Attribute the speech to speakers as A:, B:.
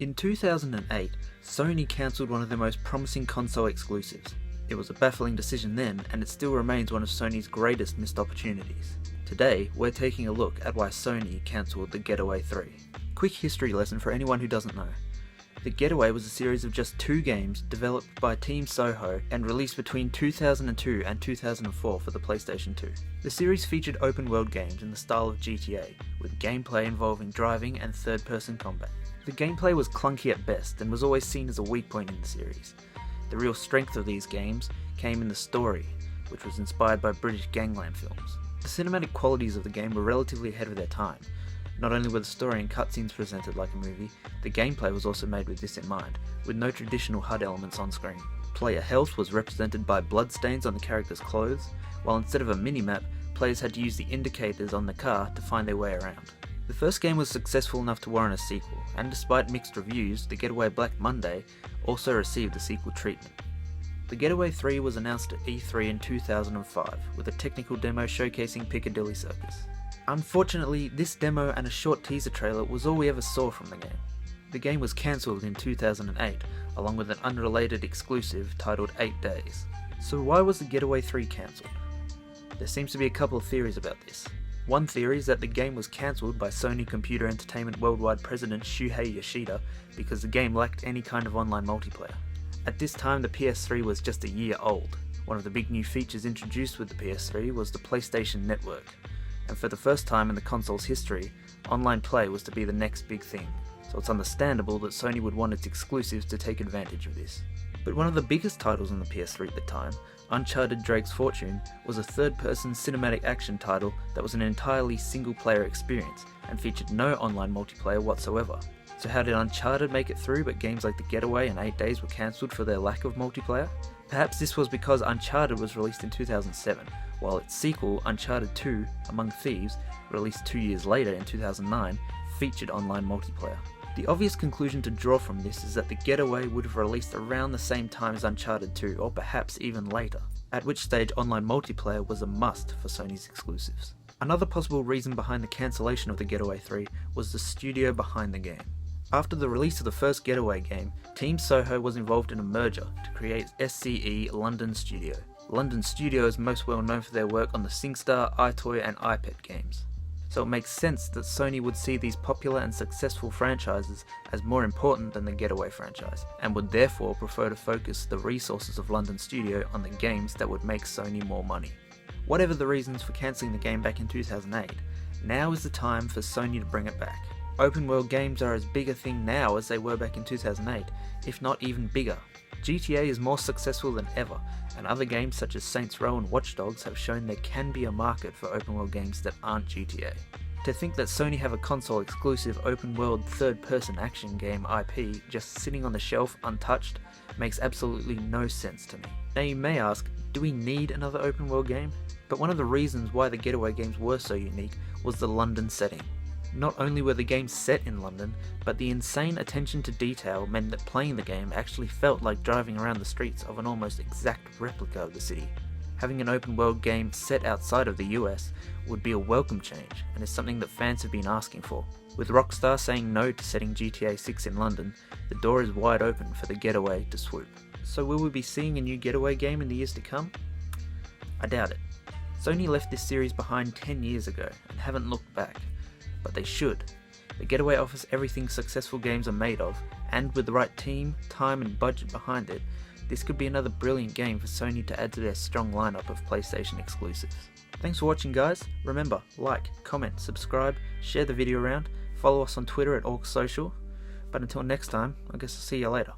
A: In 2008, Sony cancelled one of their most promising console exclusives. It was a baffling decision then, and it still remains one of Sony's greatest missed opportunities. Today, we're taking a look at why Sony cancelled The Getaway 3. Quick history lesson for anyone who doesn't know. The Getaway was a series of just 2 games developed by Team Soho and released between 2002 and 2004 for the PlayStation 2. The series featured open-world games in the style of GTA, with gameplay involving driving and third-person combat. The gameplay was clunky at best and was always seen as a weak point in the series. The real strength of these games came in the story, which was inspired by British gangland films. The cinematic qualities of the game were relatively ahead of their time. Not only were the story and cutscenes presented like a movie, the gameplay was also made with this in mind, with no traditional HUD elements on screen. Player health was represented by bloodstains on the character's clothes, while instead of a minimap, players had to use the indicators on the car to find their way around. The first game was successful enough to warrant a sequel, and despite mixed reviews, The Getaway Black Monday also received the sequel treatment. The Getaway 3 was announced at E3 in 2005, with a technical demo showcasing Piccadilly Circus. Unfortunately, this demo and a short teaser trailer was all we ever saw from the game. The game was cancelled in 2008, along with an unrelated exclusive titled 8 Days. So why was The Getaway 3 cancelled? There seems to be a couple of theories about this. One theory is that the game was cancelled by Sony Computer Entertainment Worldwide President Shuhei Yoshida because the game lacked any kind of online multiplayer. At this time, the PS3 was just a year old. One of the big new features introduced with the PS3 was the PlayStation Network, and for the first time in the console's history, online play was to be the next big thing, so it's understandable that Sony would want its exclusives to take advantage of this. But one of the biggest titles on the PS3 at the time, Uncharted Drake's Fortune, was a third-person cinematic action title that was an entirely single-player experience and featured no online multiplayer whatsoever. So how did Uncharted make it through but games like The Getaway and 8 Days were cancelled for their lack of multiplayer? Perhaps this was because Uncharted was released in 2007, while its sequel, Uncharted 2 Among Thieves, released 2 years later in 2009, featured online multiplayer. The obvious conclusion to draw from this is that The Getaway would have released around the same time as Uncharted 2, or perhaps even later, at which stage online multiplayer was a must for Sony's exclusives. Another possible reason behind the cancellation of The Getaway 3 was the studio behind the game. After the release of the first Getaway game, Team Soho was involved in a merger to create SCE London Studio. London Studio is most well known for their work on the SingStar, iToy and iPad games. So it makes sense that Sony would see these popular and successful franchises as more important than the Getaway franchise, and would therefore prefer to focus the resources of London Studio on the games that would make Sony more money. Whatever the reasons for cancelling the game back in 2008, now is the time for Sony to bring it back. Open world games are as big a thing now as they were back in 2008, if not even bigger. GTA is more successful than ever, and other games such as Saints Row and Watch Dogs have shown there can be a market for open world games that aren't GTA. To think that Sony have a console exclusive open world third person action game IP just sitting on the shelf untouched makes absolutely no sense to me. Now you may ask, do we need another open world game? But one of the reasons why the Getaway games were so unique was the London setting. Not only were the games set in London, but the insane attention to detail meant that playing the game actually felt like driving around the streets of an almost exact replica of the city. Having an open world game set outside of the US would be a welcome change, and is something that fans have been asking for. With Rockstar saying no to setting GTA 6 in London, the door is wide open for the Getaway to swoop. So will we be seeing a new Getaway game in the years to come? I doubt it. Sony left this series behind 10 years ago and haven't looked back. But they should. The Getaway offers everything successful games are made of, and with the right team, time and budget behind it, this could be another brilliant game for Sony to add to their strong lineup of PlayStation exclusives. Thanks for watching guys. Remember, like, comment, subscribe, share the video around, follow us on Twitter at AUKS Social. But until next time, I guess I'll see you later.